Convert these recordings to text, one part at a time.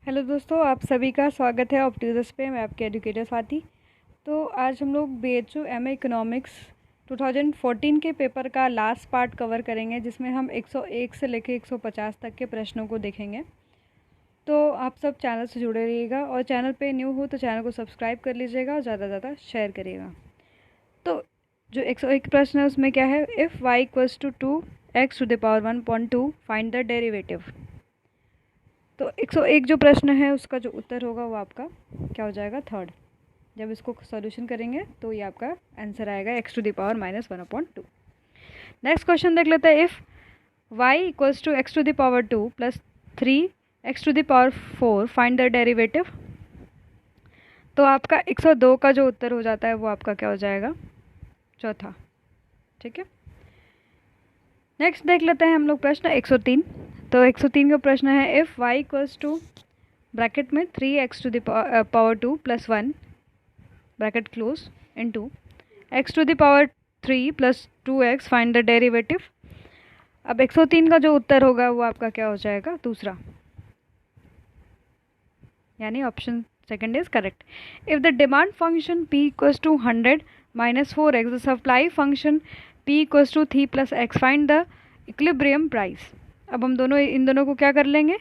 Hello दोस्तों, आप सभी का स्वागत है ऑप्टिक्स पे। मैं आपके एजुकेटर स्वाति। तो आज हम लोग BHU MA इकोनॉमिक्स 2014 के पेपर का लास्ट पार्ट कवर करेंगे, जिसमें हम 101 से लेकर 150 तक के प्रश्नों को देखेंगे। तो आप सब चैनल से जुड़े रहिएगा, और चैनल पे न्यू हो तो चैनल को सब्सक्राइब कर लीजिएगा और ज़्यादा से ज़्यादा शेयर करिएगा। तो जो 101 प्रश्न है उसमें क्या है, if y equals to 2x to the power 1.2 find the derivative. तो 101 जो प्रश्न है उसका जो उत्तर होगा वो आपका क्या हो जाएगा, थर्ड। जब इसको सॉल्यूशन करेंगे तो ये आपका आंसर आएगा x to the power -1/2। Next question देख लेते हैं। If y equals to x to the power 2 plus 3x to the power 4 find the derivative. तो आपका 102 का जो उत्तर हो जाता है वो आपका क्या हो जाएगा, चौथा। ठीक है, नेक्स्ट देख लेते हैं हम लोग प्रश्न 103। तो 103 का प्रश्न है, if y equals to bracket में 3x to the power 2 plus 1 bracket close into x to the power 3 plus 2x find the derivative. अब 103 का जो उत्तर होगा वो आपका क्या हो जाएगा, दूसरा, यानी option second is correct. If the demand function p equals to 100 minus 4x, the supply function p equals to 3 plus x find the equilibrium price. अब हम इन दोनों को क्या कर लेंगे,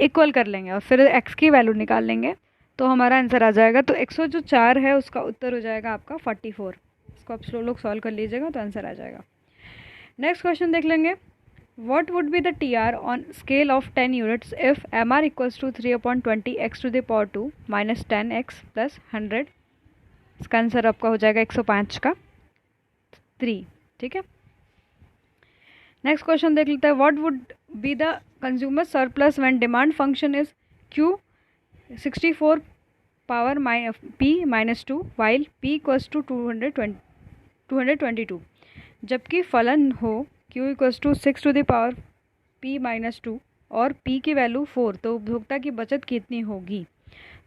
इक्वल कर लेंगे और फिर x की वैल्यू निकाल लेंगे तो हमारा आंसर आ जाएगा। तो 104 है उसका उत्तर हो जाएगा आपका 44। इसको आप लोग सॉल्व कर लीजिएगा तो आंसर आ जाएगा। नेक्स्ट क्वेश्चन देख लेंगे। What would be the TR on scale of 10 units if MR equals to 3/20 x to the power 2 minus 10x plus 100? इसका आंसर आपका हो जाएगा 105 का 3। ठीक है, नेक्स्ट क्वेश्चन देख लेते हैं। What would be the consumer surplus when demand function is Q 64 power P minus 2 while P equals to 222, जबकि फलन हो Q equals to 6 to the power P minus 2 और P की वैल्यू 4, तो उपभोक्ता की बचत कितनी होगी।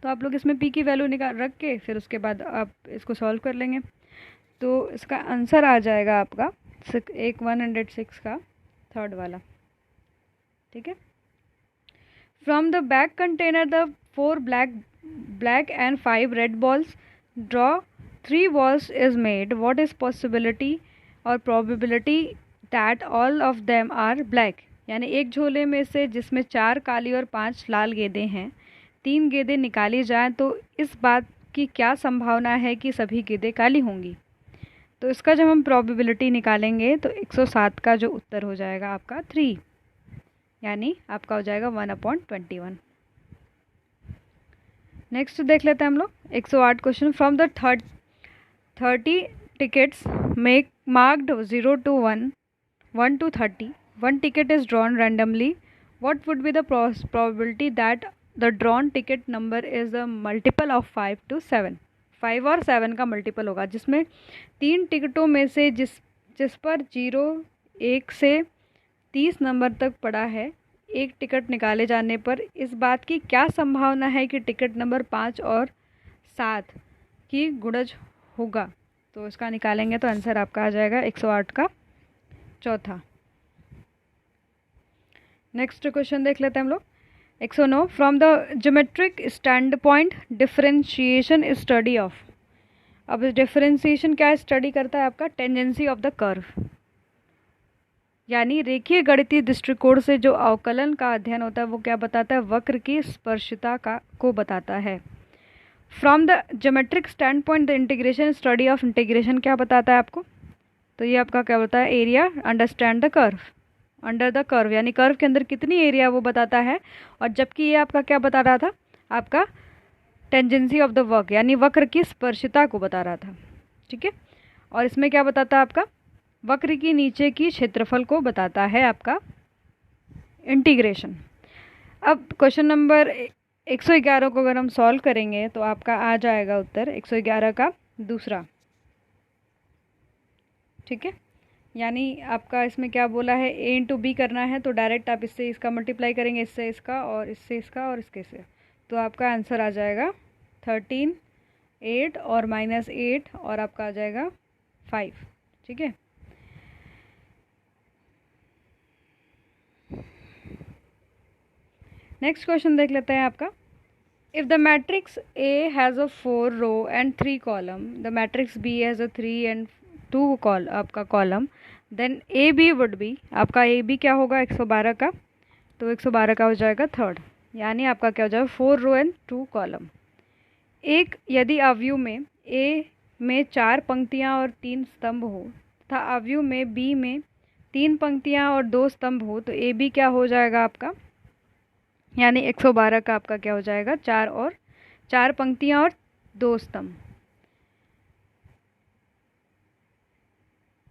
तो आप लोग इसमें P की वैल्यू निकाल रख के फिर उसके बाद आप इसको सॉल्व कर लेंगे। तो इसका आंसर आ जाएगा आपका 106 का थर्ड वाला। ठीक है, from the back container the 4 black and 5 red balls, draw 3 balls is made. What is possibility or probability that all of them are black? यानी एक झोले में से जिसमें 4 काली और 5 लाल गेंदें हैं, 3 गेंदें निकाली जाएं तो इस बात की क्या संभावना है कि सभी गेंदें काली होंगी। तो इसका जब हम प्रोबेबिलिटी निकालेंगे तो 107 का जो उत्तर हो जाएगा आपका 3, यानी आपका हो जाएगा 1/21। नेक्स्ट देख लेते हैं हम लोग 108 question. From the 30 tickets make marked 0 to 1 1 to 30, one ticket is drawn randomly. What would be the probability that the drawn ticket number is the multiple of 5 to 7? 5 और 7 का मल्टीपल होगा, जिसमें 3 टिकटों में से जिस पर 0 1 से 30 नंबर तक पड़ा है, एक टिकट निकाले जाने पर इस बात की क्या संभावना है कि टिकट नंबर 5 और 7 की गुणज होगा। तो इसका निकालेंगे तो आंसर आपका आ जाएगा 108 का चौथा। नेक्स्ट क्वेश्चन देख लेते हैं हम लोग 109। From the geometric stand point differentiation is study of. अब डिफरेंशिएशन क्या स्टडी करता है, आपका टेंजेंसी ऑफ द कर्व, यानी रेखीय गणितीय दृष्टिकोण से जो अवकलन का अध्ययन होता है वो क्या बताता है, वक्र की स्पर्शिता को बताता है। From the geometric stand point the integration study of integration क्या बताता है आपको, तो ये आपका क्या होता है, area understand the curve, under the curve, यानी कर्व के अंदर कितनी एरिया वो बताता है। और जबकि ये आपका क्या बता रहा था, आपका टेंजेंसी ऑफ द वक्र, यानी वक्र की स्पर्शिता को बता रहा था। ठीक है, और इसमें क्या बताता है, आपका वक्र की नीचे की क्षेत्रफल को बताता है आपका इंटीग्रेशन। अब क्वेश्चन नंबर 111 को अगर हम सॉल्व करेंगे तो आपका आ जाएगा उत्तर 111 का दूसरा। ठीक है, यानी आपका इसमें क्या बोला है, a इंटू बी करना है, तो डायरेक्ट आप इससे इसका मल्टीप्लाई करेंगे, इससे इसका और इससे इसका और इसके से, तो आपका आंसर आ जाएगा 13 8 और -8 और आपका आ जाएगा 5। ठीक है, नेक्स्ट क्वेश्चन देख लेते हैं आपका If the matrix A has a 4 row and 3 column, the matrix B has a 3 and 2 आपका column, then AB would be, आपका AB क्या होगा 112 का, तो 112 का हो जाएगा थर्ड, यानी आपका क्या हो जाएगा 4 रो एंड 2 कॉलम। एक यदि अवयव में A में 4 पंक्तियाँ और 3 स्तंभ हो तथा अवयव में B में 3 पंक्तियाँ और 2 स्तंभ हो, तो AB क्या हो जाएगा आपका, यानी 112 का आपका क्या हो जाएगा 4 पंक्तियाँ और 2 स्तंभ।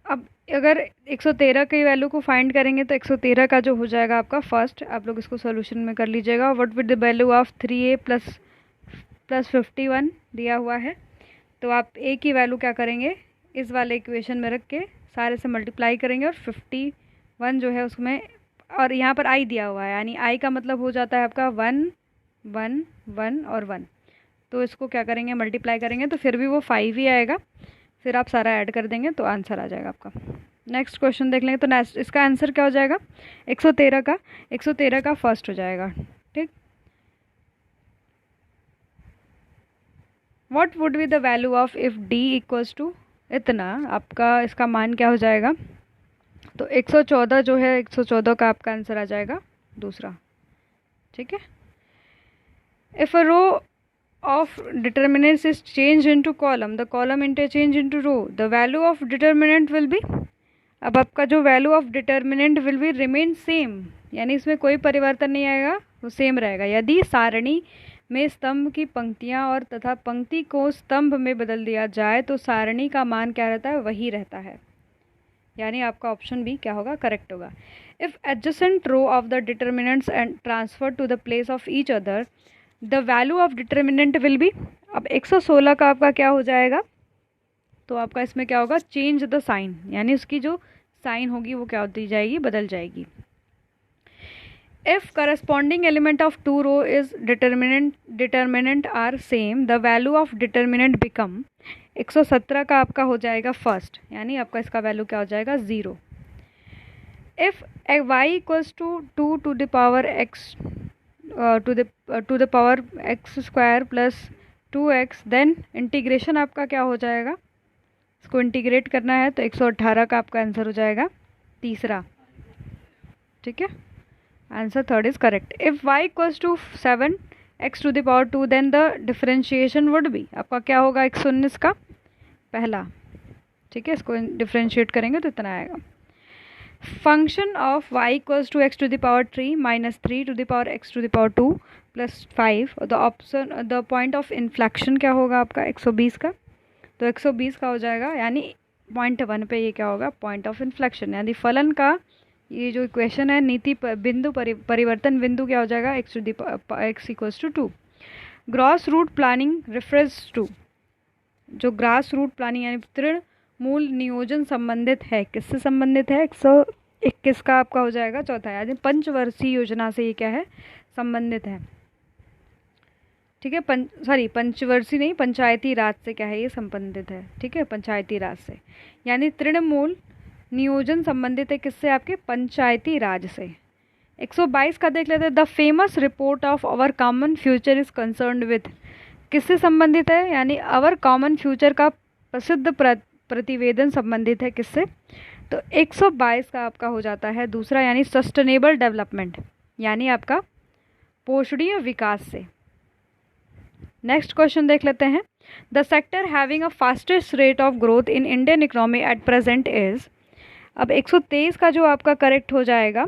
अब अगर 113 की वैल्यू को फाइंड करेंगे तो 113 का जो हो जाएगा आपका फर्स्ट, आप लोग इसको सॉल्यूशन में कर लीजिएगा। What with the value of 3a plus 51 दिया हुआ है, तो आप a की वैल्यू क्या करेंगे, इस वाले इक्वेशन में रख के सारे से मल्टीप्लाई करेंगे और 51 जो है उसमें, और यहाँ पर i दिया हुआ है, यानी i का मतलब हो जाता है आपका 1 1 1 और 1, तो इसको क्या करेंगे मल्टीप्लाई करेंगे तो फिर भी वो 5 ही आएगा, फिर आप सारा ऐड कर देंगे तो आंसर आ जाएगा आपका। नेक्स्ट क्वेश्चन देख लेंगे, तो नेक्स्ट इसका आंसर क्या हो जाएगा 113 का फर्स्ट हो जाएगा। ठीक, what would be the value of if D equals to इतना, आपका इसका मान क्या हो जाएगा, तो 114 जो है 114 का आपका आंसर आ जाएगा दूसरा। ठीक है, if a row of determinants is changed into column, the column interchange into row, the value of determinant will be, अब आपका जो value of determinant will be remain same, यानी इसमें कोई परिवर्तन नहीं आएगा, वो सेम रहेगा। यदि सारणी में स्तंभ की पंक्तियाँ और तथा पंक्ति को स्तंभ में बदल दिया जाए तो सारणी का मान क्या रहता है, वही रहता है, यानी आपका ऑप्शन बी क्या होगा, करेक्ट होगा। If adjacent row of the determinants and transfer to the place of each other, the value of determinant will be, अब 116 का आपका क्या हो जाएगा, तो आपका इसमें क्या होगा, चेंज द साइन, यानी उसकी जो साइन होगी वो क्या होती जाएगी, बदल जाएगी। If corresponding element of two row is determinant are same, the value of determinant become, 117 का आपका हो जाएगा फर्स्ट, यानी आपका इसका वैल्यू क्या हो जाएगा 0। If y equals to 2 to the power x to the power x square plus 2x, then integration आपका क्या हो जाएगा, इसको इंटीग्रेट करना है तो 118 का आपका आंसर हो जाएगा तीसरा। ठीक है, answer third is correct. If y equals to 7 x to the power 2, then the differentiation would be, आपका क्या होगा 119 का पहला। ठीक है, इसको डिफरेंशिएट करेंगे तो इतना आएगा। Function of y equals to x to the power 3 minus 3 to the power x to the power 2 plus 5, the option the point of inflection क्या होगा आपका 120 का, तो 120 का हो जाएगा, यानी पॉइंट 1 पे ये क्या होगा, पॉइंट ऑफ इन्फ्लेक्शन, यानी फलन का ये जो इक्वेशन है नीति बिंदु परिवर्तन बिंदु क्या हो जाएगा x equals to 2। Gross root planning reference to, जो ग्रास रूट प्लानिंग यानी तृणमूल नियोजन संबंधित है, किससे संबंधित है, 121 का आपका हो जाएगा चौथा, यानी पंचवर्षीय योजना से ये क्या है, संबंधित है। ठीक है, पंचवर्षीय नहीं, पंचायती राज से क्या है ये संबंधित है। ठीक है, पंचायती राज से, यानी तृणमूल नियोजन संबंधित है किससे, आपके पंचायती राज से। 122 का देख लेते हैं, the famous report of our common future is concerned with, किससे संबंधित है, यानी आवर कॉमन फ्यूचर का प्रसिद्ध प्रतिवेदन संबंधित है किससे, तो 122 का आपका हो जाता है दूसरा, यानी सस्टेनेबल डेवलपमेंट, यानी आपका पोषणीय विकास से। नेक्स्ट क्वेश्चन देख लेते हैं, the sector having a fastest rate of growth in Indian economy at present is, अब 123 का जो आपका करेक्ट हो जाएगा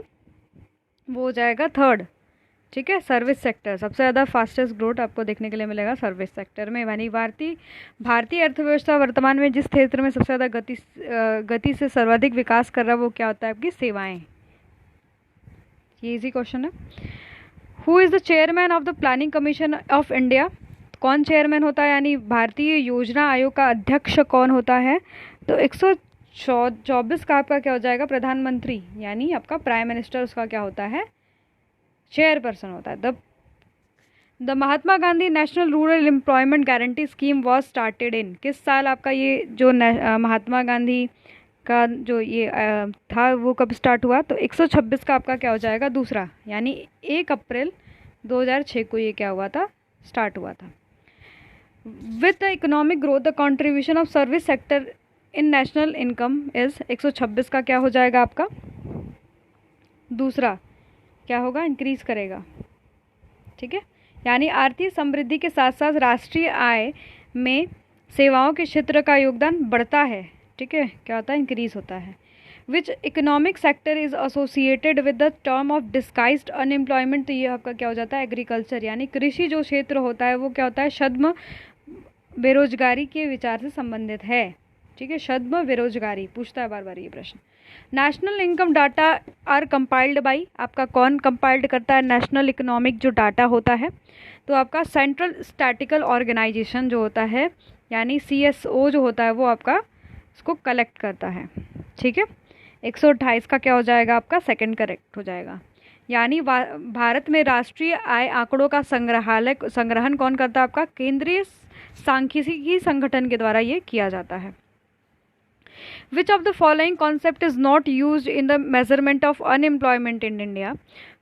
वो हो जाएगा थर्ड। ठीक है, सर्विस सेक्टर, सबसे ज़्यादा फास्टेस्ट ग्रोथ आपको देखने के लिए मिलेगा सर्विस सेक्टर में, यानी भारतीय अर्थव्यवस्था वर्तमान में जिस क्षेत्र में सबसे ज़्यादा गति से सर्वाधिक विकास कर रहा है वो क्या होता है, आपकी सेवाएं। ये इजी क्वेश्चन है। Who is the chairman of the planning commission of India, कौन चेयरमैन होता है, यानी भारतीय योजना आयोग का अध्यक्ष कौन होता है, तो 124 का आपका क्या हो जाएगा, प्रधानमंत्री, यानी आपका प्राइम मिनिस्टर उसका क्या होता है, चेयरपर्सन होता है। The Mahatma Gandhi national rural employment guarantee scheme was started in, किस साल आपका ये जो महात्मा गांधी का जो ये था वो कब स्टार्ट हुआ, तो 126 का आपका क्या हो जाएगा दूसरा, यानी 1 अप्रैल 2006 को ये क्या हुआ था, स्टार्ट हुआ था। With the economic growth the contribution of service sector in national income is 126 का क्या हो जाएगा आपका दूसरा क्या होगा, इंक्रीज करेगा। ठीक है, यानी आर्थिक समृद्धि के साथ साथ राष्ट्रीय आय में सेवाओं के क्षेत्र का योगदान बढ़ता है। ठीक है, क्या होता है, इंक्रीज होता है। Which economic sector is associated with the term of disguised unemployment, तो ये आपका क्या हो जाता है, एग्रीकल्चर, यानी कृषि जो क्षेत्र होता है वो क्या होता है, छद्म बेरोजगारी के विचार से संबंधित है। ठीक है, छद्म बेरोजगारी पूछता है बार बार ये प्रश्न। National income data are compiled by, आपका कौन कंपाइल्ड करता है नेशनल इकोनॉमिक जो डाटा होता है, तो आपका सेंट्रल स्टैटिकल ऑर्गेनाइजेशन जो होता है, यानी CSO जो होता है वो आपका इसको कलेक्ट करता है। ठीक है, 128 का क्या हो जाएगा आपका सेकंड करेक्ट हो जाएगा। यानी भारत में राष्ट्रीय आय आंकड़ों का संग्रहण कौन करता है, आपका केंद्रीय सांख्यिकी संगठन के द्वारा ये किया जाता है। Which of the following concept is not used in the measurement of unemployment in India?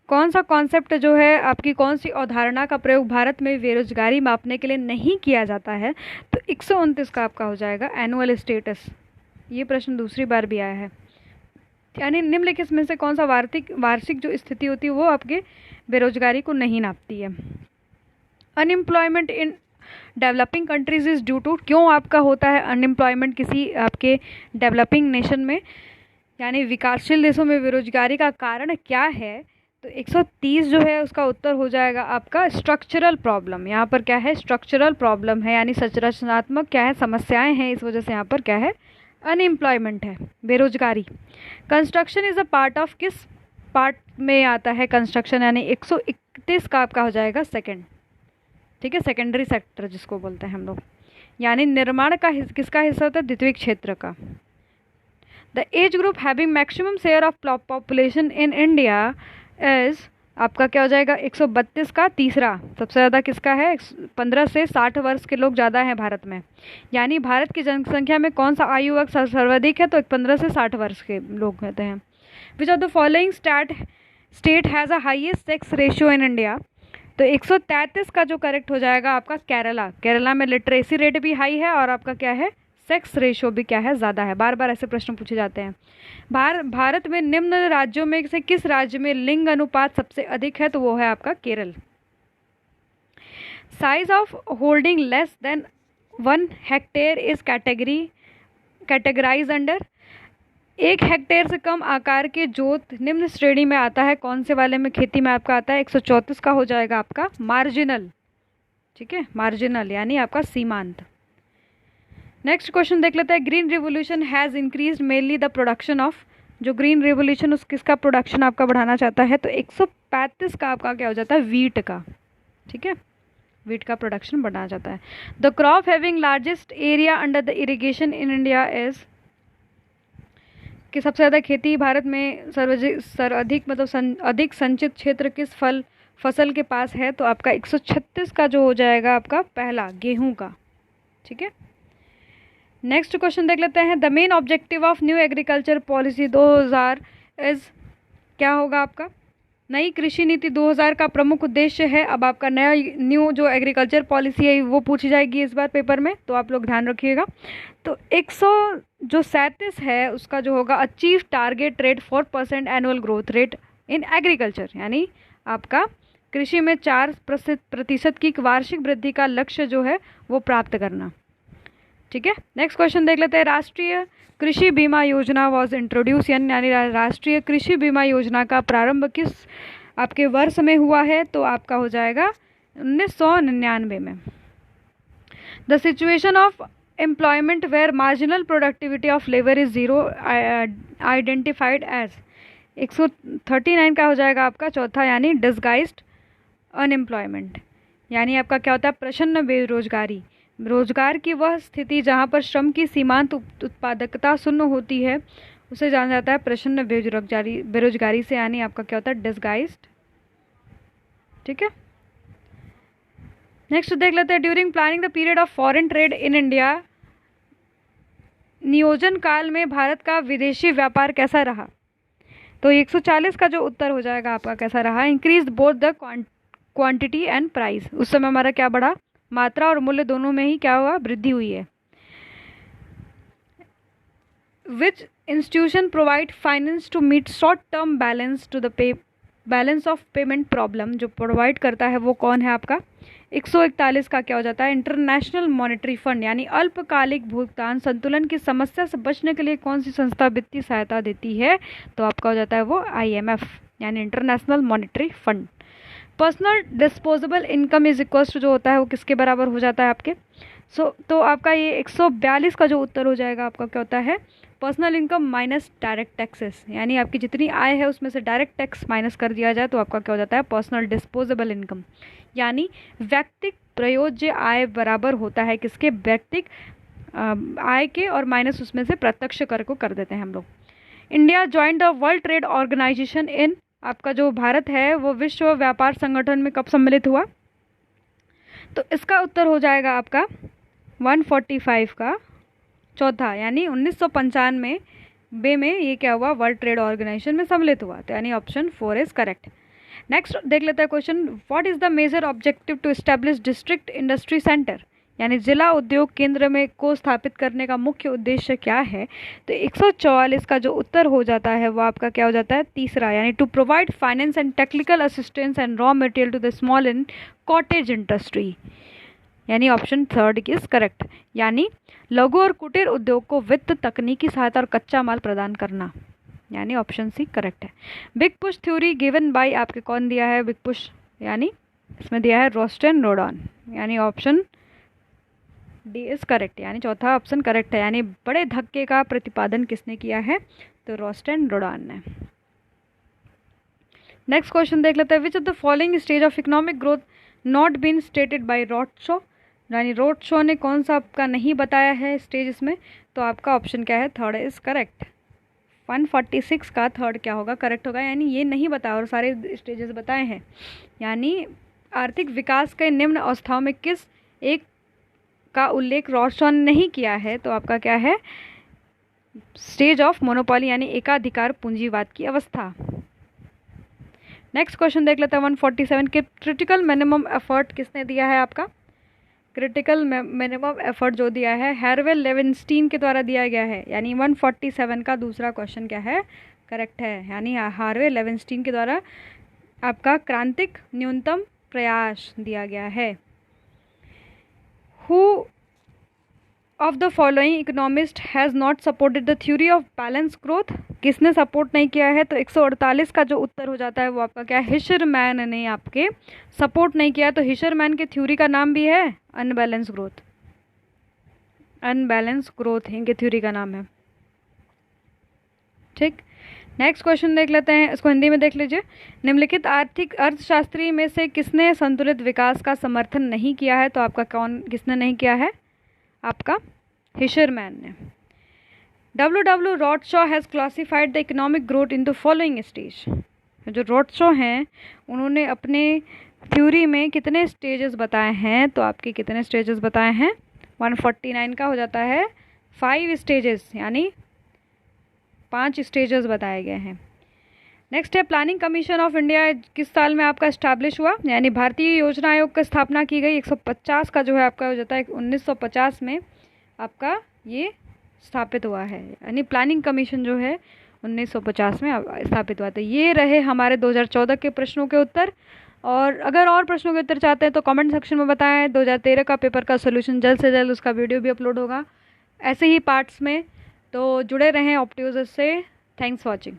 कौन सा कॉन्सेप्ट जो है, आपकी कौन सी अवधारणा का प्रयोग भारत में बेरोजगारी मापने के लिए नहीं किया जाता है, तो 129 का आपका हो जाएगा एनुअल स्टेटस। ये प्रश्न दूसरी बार भी आया है, यानी निम्नलिखित में से कौन सा वार्षिक जो स्थिति होती है वो आपके बेरोजगारी को नहीं नापती है। Unemployment in developing countries is due to, क्यों आपका होता है अनएम्प्लॉयमेंट किसी आपके डेवलपिंग नेशन में, यानी विकासशील देशों में बेरोजगारी का कारण क्या है, तो 130 जो है उसका उत्तर हो जाएगा आपका स्ट्रक्चरल प्रॉब्लम। यहाँ पर क्या है, स्ट्रक्चरल प्रॉब्लम है, यानी संरचनात्मक क्या है, समस्याएं हैं, इस वजह से यहाँ पर क्या है, अनएम्प्लॉयमेंट है, बेरोजगारी। Construction is a part of, किस पार्ट में आता है कंस्ट्रक्शन, यानी 131 का आपका हो जाएगा सेकेंड। ठीक है, सेकेंडरी सेक्टर जिसको बोलते हैं हम लोग, यानी निर्माण का किसका हिस्सा होता है, द्वितीयक क्षेत्र का। The age group having maximum share of population in India is, आपका क्या हो जाएगा 132 का तीसरा, सबसे ज़्यादा किसका है, 15 से 60 वर्ष के लोग ज़्यादा हैं भारत में, यानी भारत की जनसंख्या में कौन सा आयु वर्ग सर्वाधिक है, तो 15 से 60 वर्ष के लोग कहते हैं। Which of the following state has a highest sex ratio in India, तो 133 का जो करेक्ट हो जाएगा आपका केरला। केरला में लिटरेसी रेट भी हाई है और आपका क्या है, सेक्स रेशियो भी क्या है, ज़्यादा है। बार बार ऐसे प्रश्न पूछे जाते हैं। भारत में निम्न राज्यों में से किस राज्य में लिंग अनुपात सबसे अधिक है, तो वो है आपका Kerala. Size of holding less than 1 hectare is categorize under, 1 hectare से कम आकार के जोत निम्न श्रेणी में आता है, कौन से वाले में खेती में आपका आता है, 134 का हो जाएगा आपका मार्जिनल। ठीक है, मार्जिनल यानी आपका सीमांत। नेक्स्ट क्वेश्चन देख लेते हैं। Green revolution has increase mainly the production of, जो ग्रीन रिवोल्यूशन उस किसका प्रोडक्शन आपका बढ़ाना चाहता है, तो 135 का आपका क्या हो जाता है, वीट का। ठीक है, वीट का प्रोडक्शन बढ़ाना चाहता है। The crop having largest area under the irrigation in India is, कि सबसे ज़्यादा खेती भारत में सर्वाधिक मतलब अधिक संचित क्षेत्र किस फसल के पास है, तो आपका 136 का जो हो जाएगा आपका पहला, गेहूं का। ठीक है, नेक्स्ट क्वेश्चन देख लेते हैं। The main objective of new agriculture policy 2000 is, क्या होगा आपका, नई कृषि नीति 2000 का प्रमुख उद्देश्य है। अब आपका न्यू जो एग्रीकल्चर पॉलिसी है वो पूछी जाएगी इस बार पेपर में, तो आप लोग ध्यान रखिएगा। तो 137 है उसका जो होगा, achieve target rate 4% annual growth rate in agriculture, यानी आपका कृषि में 4% की वार्षिक वृद्धि का लक्ष्य जो है वो प्राप्त करना। ठीक है, नेक्स्ट क्वेश्चन देख लेते हैं। राष्ट्रीय कृषि बीमा योजना वॉज इंट्रोड्यूस, यानी राष्ट्रीय कृषि बीमा योजना का प्रारंभ किस आपके वर्ष में हुआ है, तो आपका हो जाएगा 1999 में। The situation of employment where marginal productivity of labour is 0 identified as, 139 का हो जाएगा आपका चौथा, यानी डिसगाइज्ड अनएम्प्लॉयमेंट, यानी आपका क्या होता है, प्रच्छन्न बेरोजगारी। रोजगार की वह स्थिति जहाँ पर श्रम की सीमांत उत्पादकता शून्य होती है उसे जाना जाता है प्रच्छन्न बेरोजगारी से, यानी आपका क्या होता है, डिसगाइज्ड। ठीक है, नेक्स्ट देख लेते हैं। During planning the period of foreign trade in India, नियोजन काल में भारत का विदेशी व्यापार कैसा रहा, तो 140 का जो उत्तर हो जाएगा आपका कैसा रहा, increase both the quantity and price, उस समय हमारा क्या बढ़ा, मात्रा और मूल्य दोनों में ही क्या हुआ, वृद्धि हुई है। Which institution provide finance to meet short term balance to the balance of payment problem, जो प्रोवाइड करता है वो कौन है आपका। 141 का क्या हो जाता है, इंटरनेशनल मॉनेटरी फंड, यानी अल्पकालिक भुगतान संतुलन की समस्या से बचने के लिए कौन सी संस्था वित्तीय सहायता देती है, तो आपका हो जाता है वो IMF, यानी international monetary fund. Personal disposable income is equal to जो होता है वो किसके बराबर हो जाता है आपके, तो आपका ये 142 का जो उत्तर हो जाएगा आपका क्या होता है, personal income minus direct taxes, यानी आपकी जितनी आय है उसमें से डायरेक्ट टैक्स माइनस कर दिया जाए तो आपका क्या हो जाता है, पर्सनल डिस्पोजेबल इनकम, यानी व्यक्तिक प्रयोज्य आय बराबर होता है किसके, व्यक्तिक आय के, और माइनस उसमें से प्रत्यक्ष कर को कर देते हैं हम लोग। India join the World Trade Organization in, आपका जो भारत है वो विश्व व्यापार संगठन में कब सम्मिलित हुआ, तो इसका उत्तर हो जाएगा आपका 145 का चौथा, यानी 1995 में ये क्या हुआ, वर्ल्ड ट्रेड ऑर्गेनाइजेशन में सम्मिलित हुआ, तो यानी ऑप्शन 4 इज करेक्ट। नेक्स्ट देख लेते हैं question, what is the major objective to establish district industry centre, यानी जिला उद्योग केंद्र में को स्थापित करने का मुख्य उद्देश्य क्या है, तो 144 का जो उत्तर हो जाता है वो आपका क्या हो जाता है, तीसरा, यानी to provide finance and technical assistance and raw material to the small and cottage industry, यानी ऑप्शन 3 इज करेक्ट, यानी लघु और कुटीर उद्योग को वित्त, तकनीकी सहायता और कच्चा माल प्रदान करना, यानी ऑप्शन सी करेक्ट है। Big push theory given by आपके कौन दिया है, बिग पुश, यानी इसमें दिया है रोस्टेन रोडॉन, यानी ऑप्शन डी इज करेक्ट, यानी चौथा ऑप्शन करेक्ट है, यानी बड़े धक्के का प्रतिपादन किसने किया है, तो रोस्टेन रोडॉन ने। नेक्स्ट क्वेश्चन देख लेते हैं, which of the following stage of economic growth not been stated by रॉडशॉ, यानी रॉडशॉ ने कौन सा आपका नहीं बताया है स्टेज इसमें, तो आपका ऑप्शन क्या है, 3 इज करेक्ट। 146 का 3 क्या होगा, करेक्ट होगा, यानी ये नहीं बताया और सारे स्टेजेस बताए हैं, यानी आर्थिक विकास के निम्न अवस्थाओं में किस एक का उल्लेख रॉडशॉ ने नहीं किया है, तो आपका क्या है, स्टेज ऑफ मोनोपोली, यानी एकाधिकार पूंजीवाद की अवस्था। नेक्स्ट क्वेश्चन देख लेते हैं 147 के क्रिटिकल मिनिमम एफर्ट किसने दिया है आपका, क्रिटिकल मिनिमम एफर्ट जो दिया है हैरवेल लेविनस्टीन के द्वारा दिया गया है, यानी 147 का दूसरा क्वेश्चन क्या है, करेक्ट है, यानी हार्वेल लेविनस्टीन के द्वारा आपका क्रांतिक न्यूनतम प्रयास दिया गया है। Who of the following economist has not supported the theory of balance growth, किसने सपोर्ट नहीं किया है, तो 148 का जो उत्तर हो जाता है वो आपका क्या है, हिशरमैन ने आपके सपोर्ट नहीं किया, तो हिशरमैन की थ्योरी का नाम भी है अनबैलेंस ग्रोथ, अनबैलेंस ग्रोथ इनके थ्योरी का नाम है। ठीक, नेक्स्ट क्वेश्चन देख लेते हैं, इसको हिंदी में देख लीजिए, निम्नलिखित आर्थिक अर्थशास्त्री में से किसने संतुलित विकास का समर्थन नहीं किया है, तो आपका कौन किसने नहीं किया है, आपका हिशरमैन ने। W रॉडशॉ has classified the economic growth in the following stage, जो रॉडशॉ हैं उन्होंने अपने थ्योरी में कितने स्टेजेस बताए हैं, तो आपके कितने स्टेजेस बताए हैं, 149 का हो जाता है 5 स्टेजेस, यानी 5 स्टेजेस बताए गए हैं। नेक्स्ट है प्लानिंग कमीशन ऑफ इंडिया किस साल में आपका इस्टेब्लिश हुआ, यानी भारतीय योजना आयोग की स्थापना की गई, 150 का जो है आपका हो जाता है 1950 में आपका ये स्थापित हुआ है, यानी प्लानिंग कमीशन जो है 1950 में स्थापित हुआ था। ये रहे हमारे 2014 के प्रश्नों के उत्तर, और अगर और प्रश्नों के उत्तर चाहते हैं तो कमेंट सेक्शन में बताएं। 2013 का पेपर का सोल्यूशन जल्द से जल्द उसका वीडियो भी अपलोड होगा ऐसे ही पार्ट्स में, तो जुड़े रहें ऑप्ट्यूज से। Thanks watching.